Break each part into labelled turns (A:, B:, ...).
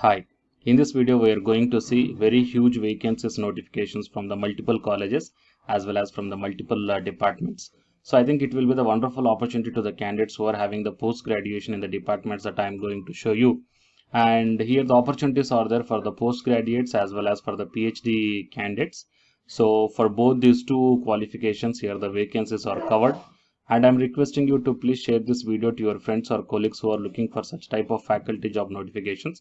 A: Hi, in this video we are going to see very huge vacancies notifications from the multiple colleges as well as from the multiple departments. So I think it will be the wonderful opportunity to the candidates who are having the post graduation in the departments that I am going to show you. And here the opportunities are there for the post graduates as well as for the PhD candidates. So for both these two qualifications here the vacancies are covered. And I'm requesting you to please share this video to your friends or colleagues who are looking for such type of faculty job notifications.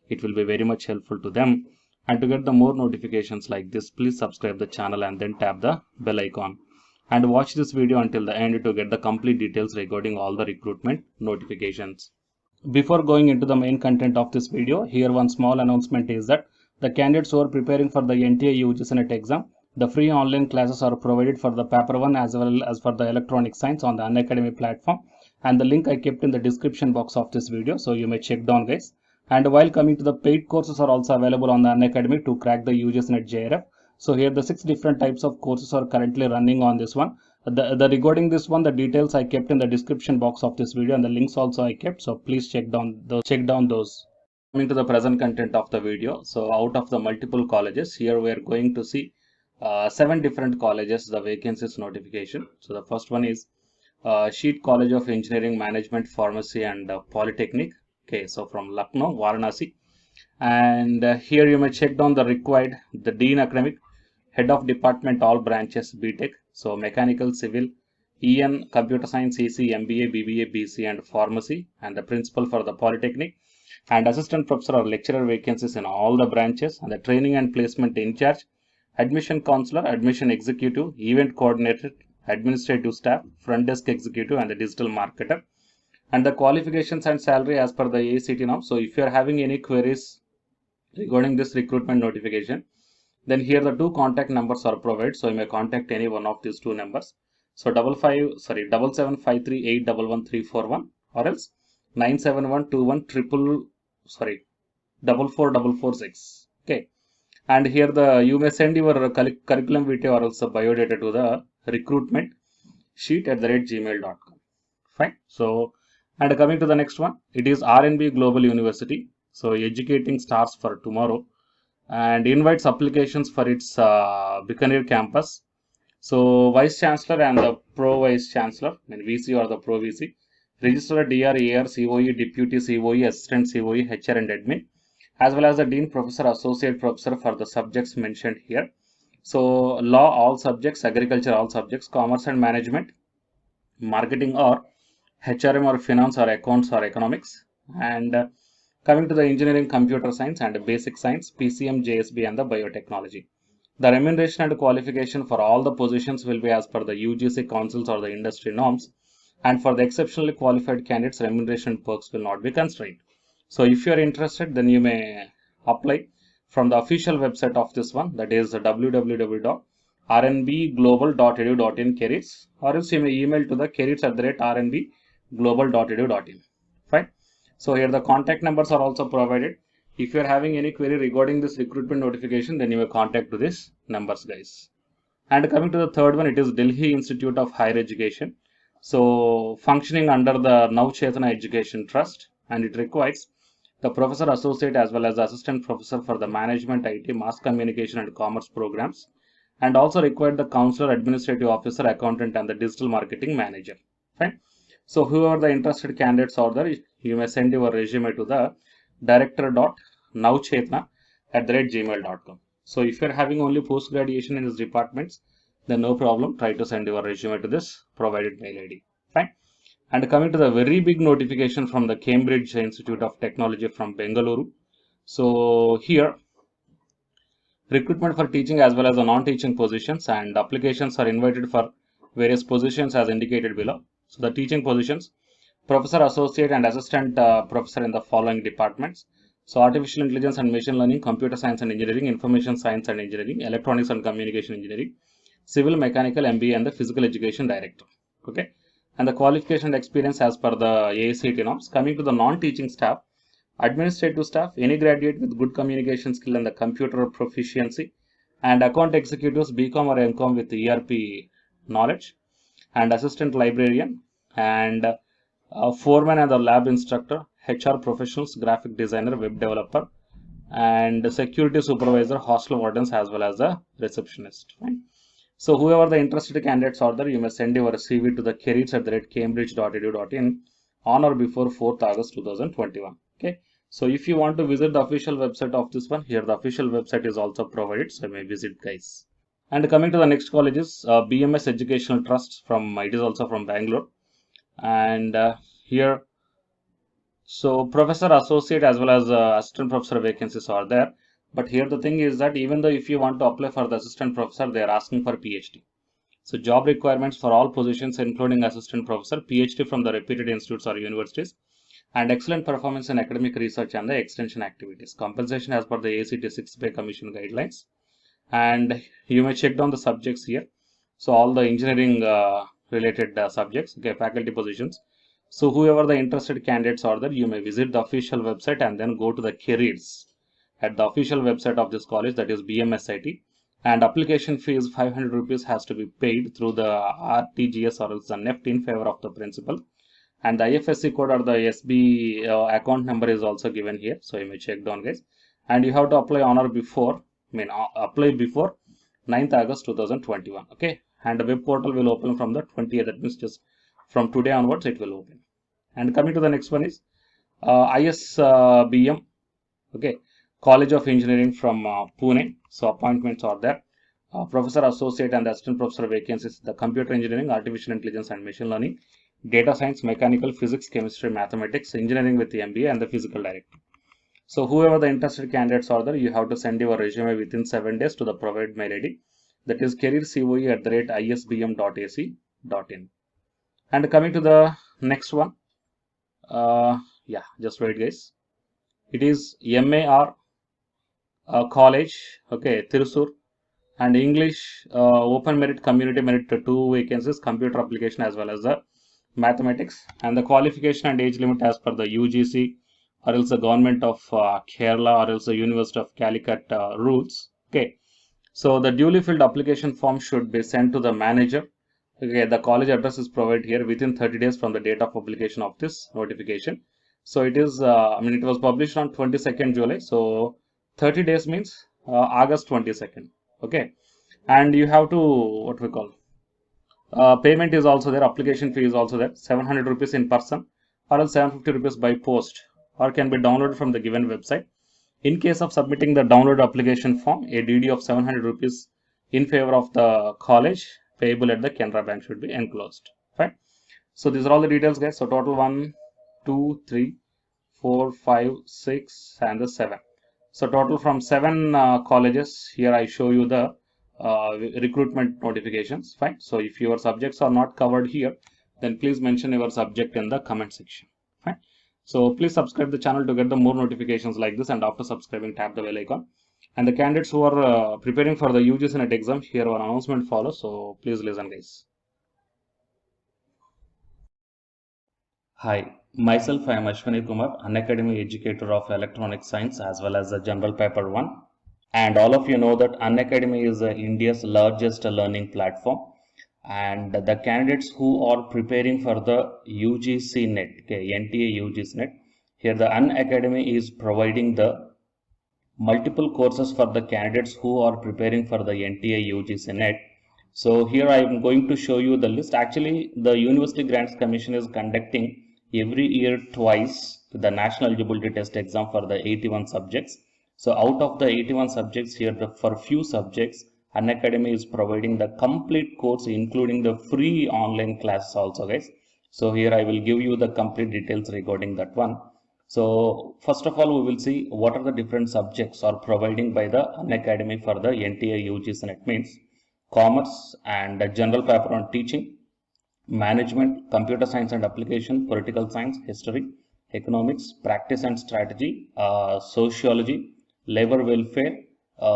A: It will be very much helpful to them. And to get the more notifications like this, please subscribe the channel and then tap the bell icon. And watch this video until the end to get the complete details regarding all the recruitment notifications. Before going into the main content of this video, here one small announcement is that the candidates who are preparing for the NTA UGC NET exam, the free online classes are provided for the paper 1 as well as for the electronic science on the Unacademy platform, and the link I kept in the description box of this video, so you may check down guys. And while coming to the paid courses are also available on the Unacademy to crack the UGC NET JRF. So here the 6 different types of courses are currently running on this one. The regarding this one, the details I kept in the description box of this video and the links also I kept, so please check down those. Coming to the present content of the video, so out of the multiple colleges, here we are going to see 7 different colleges the vacancies notification. So the first one is Sheet College of Engineering, Management, Pharmacy and Polytechnic. Okay, so from Lucknow, Varanasi. And here you may check down the required, the Dean Academic, Head of Department, all branches, BTech, so Mechanical, Civil, EN, Computer Science, EC, MBA, BBA, BC and Pharmacy, and the Principal for the Polytechnic, and Assistant Professor or Lecturer vacancies in all the branches, and the Training and Placement in charge, Admission Counselor, Admission Executive, Event Coordinator, Administrative Staff, Front Desk Executive and the Digital Marketer, and the qualifications and salary as per the AICTE now. So if you are having any queries regarding this recruitment notification, then here the 2 contact numbers are provided, so you may contact any one of these 2 numbers. So 7753811341 or else 971214446. Okay, and here you may send your curriculum vitae or also biodata to the recruitment sheet@gmail.com. Fine. So, and coming to the next one, it is RNB Global University. So educating stars for tomorrow, and invites applications for its Bikaner campus. So Vice Chancellor and the Pro Vice Chancellor, VC or the Pro VC, Registrar, DR, AR, COE, Deputy COE, Assistant COE, HR and Admin, as well as the Dean Professor, Associate Professor for the subjects mentioned here. So Law, all subjects, Agriculture, all subjects, Commerce and Management, Marketing or HRM or Finance or Accounts or Economics, and coming to the Engineering, Computer Science and Basic Science, PCM, JSB and the Biotechnology. The remuneration and qualification for all the positions will be as per the UGC councils or the industry norms, and for the exceptionally qualified candidates, remuneration perks will not be constrained. So if you are interested, then you may apply from the official website of this one, that is www.rnbglobal.edu.in careers, or else you may email to the careers@rnbglobal.edu.in. Fine. So here the contact numbers are also provided. If you are having any query regarding this recruitment notification, then you may contact to these numbers guys. And coming to the third one, it is Delhi Institute of Higher Education. So functioning under the Navchetana Education Trust, and it requires the Professor Associate as well as the Assistant Professor for the Management, IT, Mass Communication and Commerce programs, and also required the Counselor, Administrative Officer, Accountant and the Digital Marketing Manager. Fine. So whoever the interested candidates are there, you may send your resume to the director.navchetna@gmail.com. So if you are having only post graduation in these departments, then no problem, try to send your resume to this provided mail ID. Fine. And coming to the very big notification from the Cambridge Institute of Technology from Bengaluru. So here recruitment for teaching as well as the non-teaching positions, and applications are invited for various positions as indicated below. So the teaching positions, Professor, Associate and Assistant Professor in the following departments. So Artificial Intelligence and Machine Learning, Computer Science and Engineering, Information Science and Engineering, Electronics and Communication Engineering, Civil, Mechanical, MBA and the Physical Education Director. Okay, and the qualification and experience as per the AICTE norms. Coming to the non-teaching staff, administrative staff, any graduate with good communication skill and the computer proficiency, and account executives, BCom or MCom with ERP knowledge, and assistant librarian, and foreman and the lab instructor, HR professionals, graphic designer, web developer, and the security supervisor, hostel wardens, as well as the receptionist. Right? So whoever the interested candidates are there, you may send your CV to the careers@cambridge.edu.in on or before 4th August 2021. Okay. So if you want to visit the official website of this one, here the official website is also provided, so you may visit, guys. And coming to the next college is BMS Educational Trust from, it is also from Bangalore. And here, so professor, associate, as well as assistant professor vacancies are there. But here the thing is that even though if you want to apply for the assistant professor, they are asking for PhD. So job requirements for all positions, including assistant professor, PhD from the reputed institutes or universities, and excellent performance in academic research and the extension activities. Compensation as per the ACT 6 Pay Commission guidelines. And you may check down the subjects here. So all the engineering related subjects, okay, faculty positions. So whoever the interested candidates are there, you may visit the official website and then go to the careers at the official website of this college, that is BMSIT. And application fee is 500 rupees has to be paid through the RTGS or else the NEFT in favor of the principal. And the IFSC code or the SB account number is also given here. So you may check down, guys. And you have to apply on or before, apply before 9th August 2021. Okay. And the web portal will open from the 20th. That means just from today onwards it will open. And coming to the next one is ISBM. Okay. College of Engineering from Pune. So appointments are there. Professor, associate, and assistant professor vacancies: the computer engineering, artificial intelligence, and machine learning, data science, mechanical, physics, chemistry, mathematics, engineering with the MBA, and the physical director. So whoever the interested candidates are there, you have to send your resume within 7 days to the provided mail ID, that is careercoe@isbm.ac.in. And coming to the next one, yeah, just wait, guys. It is MAR college, okay, Thrissur, and English open merit, community merit, 2 vacancies, computer application as well as the mathematics. And the qualification and age limit as per the UGC or else the government of Kerala or else the University of Calicut rules. Okay, so the duly filled application form should be sent to the manager. Okay, the college address is provided here within 30 days from the date of publication of this notification. So it is, it was published on 22nd July. So 30 days means August 22nd. Okay, and you have to, what we call, payment is also there, application fee is also there, 700 rupees in person or else 750 rupees by post, or can be downloaded from the given website. In case of submitting the download application form, a DD of 700 rupees in favor of the college payable at the Canara Bank should be enclosed. Fine. So these are all the details, guys. So total 1, 2, 3, 4, 5, 6, and the 7. So total from 7 colleges. Here I show you the recruitment notifications. Fine. So if your subjects are not covered here, then please mention your subject in the comment section. Fine. So please subscribe the channel to get the more notifications like this, and after subscribing, tap the bell icon. And the candidates who are preparing for the UGC NET exam, here our announcement follows. So please listen, guys. Hi, myself I am Ashwani Kumar, Unacademy educator of Electronic Science as well as the General Paper 1. And all of you know that Unacademy is India's largest learning platform. And the candidates who are preparing for the UGC NET, okay, NTA UGC NET, here the Unacademy is providing the multiple courses for the candidates who are preparing for the NTA UGC NET. So here I am going to show you the list. Actually, the University Grants Commission is conducting every year twice the National Eligibility Test exam for the 81 subjects. So out of the 81 subjects here, for few subjects, Unacademy is providing the complete course, including the free online classes also, guys. So here I will give you the complete details regarding that one. So first of all, we will see what are the different subjects are providing by the Unacademy for the NTA UGC NET. Means commerce and general paper on teaching, management, computer science and application, political science, history, economics, practice and strategy, sociology, labor welfare,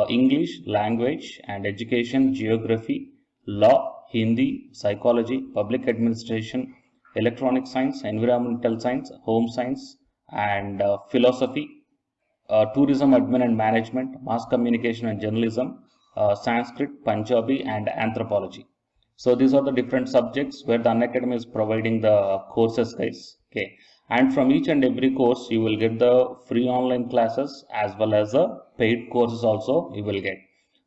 A: English, language and education, geography, law, Hindi, psychology, public administration, electronic science, environmental science, home science and philosophy, tourism admin and management, mass communication and journalism, Sanskrit, Punjabi and anthropology. So these are the different subjects where the Unacademy is providing the courses, guys. Okay, And from each and every course you will get the free online classes as well as the paid courses also you will get.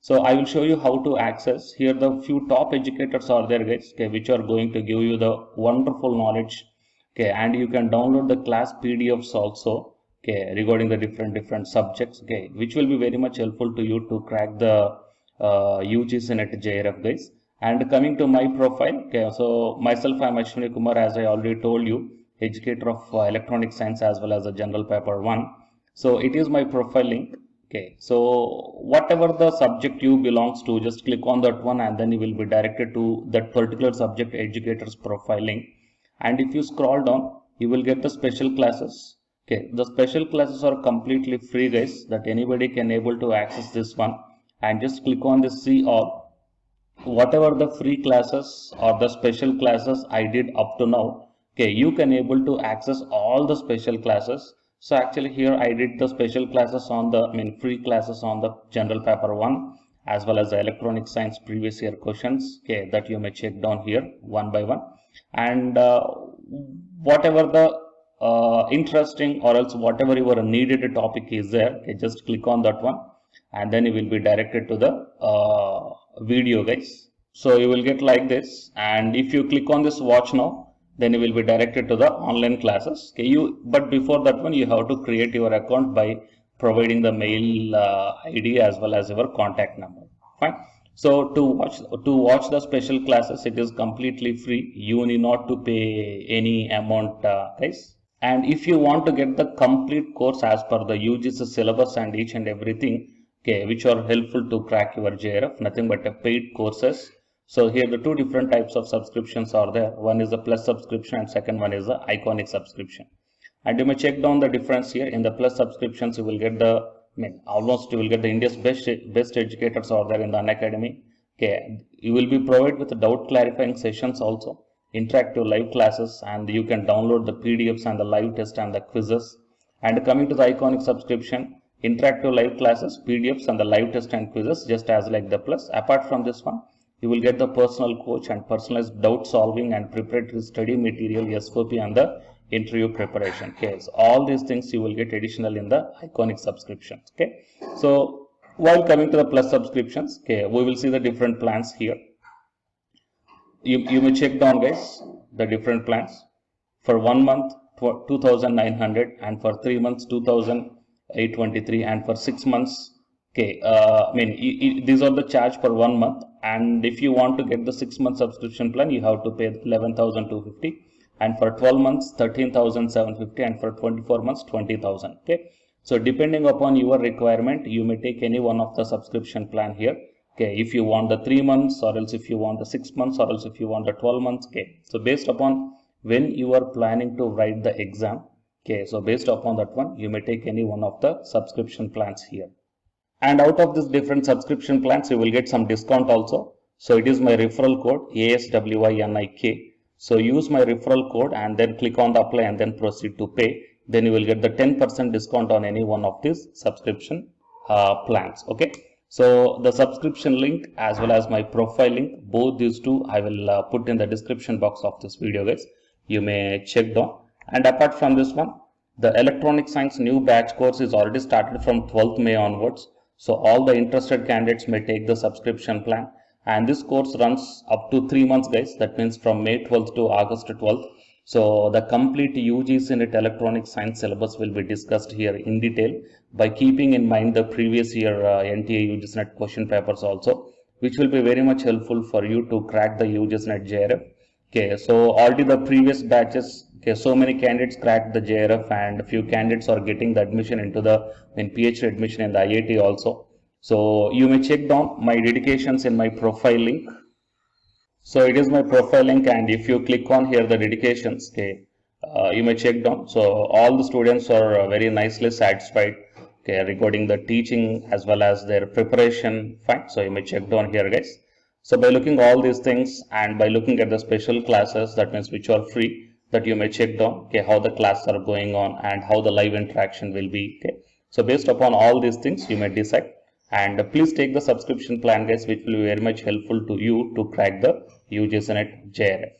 A: So I will show you how to access. Here the few top educators are there, guys, okay, which are going to give you the wonderful knowledge, okay, and you can download the class PDFs also, okay, regarding the different subjects, okay, which will be very much helpful to you to crack the UGC NET JRF, guys. And coming to my profile, okay, so myself, I am Ashwini Kumar, as I already told you, educator of electronic science as well as a general paper 1. So it is my profile link. Okay, so whatever the subject you belongs to, just click on that one and then you will be directed to that particular subject educator's profile link. And if you scroll down, you will get the special classes. Okay, the special classes are completely free, guys, that anybody can able to access this one. And just click on this see all. Whatever the free classes or the special classes I did up to now, okay, you can able to access all the special classes. So actually here I did the special classes on the free classes on the general paper 1 as well as the electronic science previous year questions, okay, that you may check down here one by one. And whatever the interesting or else whatever your needed topic is there, okay, just click on that one and then you will be directed to the video, guys. So you will get like this, and if you click on this watch now, then you will be directed to the online classes. Okay, but before that one you have to create your account by providing the mail ID as well as your contact number. Fine. So to watch the special classes, it is completely free. You need not to pay any amount, guys. And if you want to get the complete course as per the UGC syllabus and each and everything, okay, which are helpful to crack your JRF, nothing but a paid courses. So here the two different types of subscriptions are there. One is the plus subscription and second one is the iconic subscription. And you may check down the difference here. In the plus subscriptions, you will get the almost you will get the India's best educators are there in the Unacademy. Okay, you will be provided with the doubt clarifying sessions also, interactive live classes, and you can download the PDFs and the live test and the quizzes. And coming to the iconic subscription, interactive live classes, PDFs and the live test and quizzes, just as like the plus. Apart from this one, you will get the personal coach and personalized doubt solving and preparatory study material, SOP, and the interview preparation. Okay, so all these things you will get additional in the iconic subscriptions. Okay, so while coming to the plus subscriptions, okay, we will see the different plans here. You may check down, guys, the different plans. For 1 month 2,900, and for 3 months 2,823, and for 6 months, okay, these are the charge for 1 month. And if you want to get the 6-month subscription plan, you have to pay 11,250, and for 12 months 13,750, and for 24 months 20,000. Okay, so depending upon your requirement, you may take any one of the subscription plan here. Okay, if you want the 3 months, or else if you want the 6 months, or else if you want the 12 months. Okay, so based upon when you are planning to write the exam, okay, so based upon that one, you may take any one of the subscription plans here. And out of this different subscription plans, you will get some discount also. So it is my referral code ASWINIK. So use my referral code and then click on the apply and then proceed to pay. Then you will get the 10% discount on any one of these subscription plans. Okay. So the subscription link as well as my profile link, both these two I will put in the description box of this video, guys. You may check down. And apart from this one, the electronic science new batch course is already started from 12th May onwards. So all the interested candidates may take the subscription plan, and this course runs up to 3 months, guys. That means from May 12th to August 12th. So the complete UGC NET electronic science syllabus will be discussed here in detail by keeping in mind the previous year NTA UGC NET question papers also, which will be very much helpful for you to crack the UGC NET JRF. Okay, so already the previous batches, okay, so many candidates cracked the JRF, and a few candidates are getting the admission into the PhD admission in the IIT also. So you may check down my dedications in my profile link. So it is my profile link, and if you click on here the dedications, okay, you may check down. So all the students are very nicely satisfied, okay, regarding the teaching as well as their preparation. Fine. So you may check down here, guys. So by looking all these things and by looking at the special classes, that means which are free, that you may check down, okay, how the classes are going on and how the live interaction will be. Okay, so based upon all these things, you may decide. And please take the subscription plan, guys, which will be very much helpful to you to crack the UGC NET JRF.